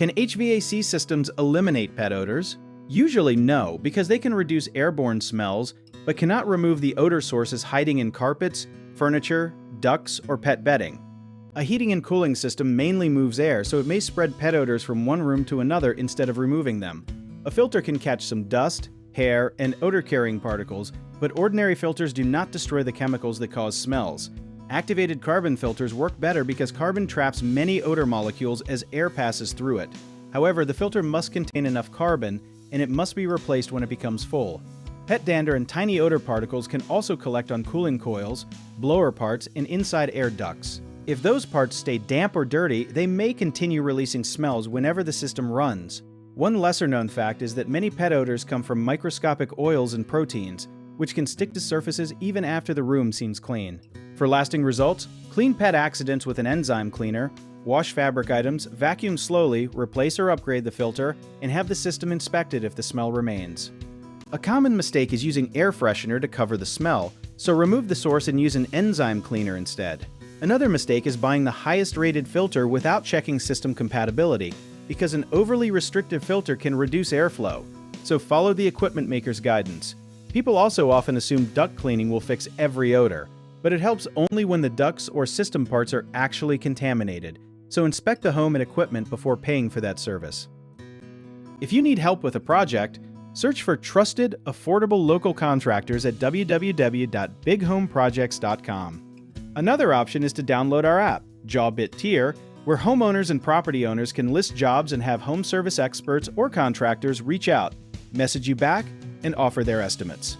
Can HVAC systems eliminate pet odors? Usually no, because they can reduce airborne smells, but cannot remove the odor sources hiding in carpets, furniture, ducts, or pet bedding. A heating and cooling system mainly moves air, so it may spread pet odors from one room to another instead of removing them. A filter can catch some dust, hair, and odor-carrying particles, but ordinary filters do not destroy the chemicals that cause smells. Activated carbon filters work better because carbon traps many odor molecules as air passes through it. However, the filter must contain enough carbon, and it must be replaced when it becomes full. Pet dander and tiny odor particles can also collect on cooling coils, blower parts, and inside air ducts. If those parts stay damp or dirty, they may continue releasing smells whenever the system runs. One lesser-known fact is that many pet odors come from microscopic oils and proteins, which can stick to surfaces even after the room seems clean. For lasting results, clean pet accidents with an enzyme cleaner, wash fabric items, vacuum slowly, replace or upgrade the filter, and have the system inspected if the smell remains. A common mistake is using air freshener to cover the smell, so remove the source and use an enzyme cleaner instead. Another mistake is buying the highest rated filter without checking system compatibility, because an overly restrictive filter can reduce airflow, so follow the equipment maker's guidance. People also often assume duct cleaning will fix every odor, but it helps only when the ducts or system parts are actually contaminated, so inspect the home and equipment before paying for that service. If you need help with a project, search for trusted, affordable local contractors at www.bighomeprojects.com. Another option is to download our app, Jawbit Tier, where homeowners and property owners can list jobs and have home service experts or contractors reach out, message you back, and offer their estimates.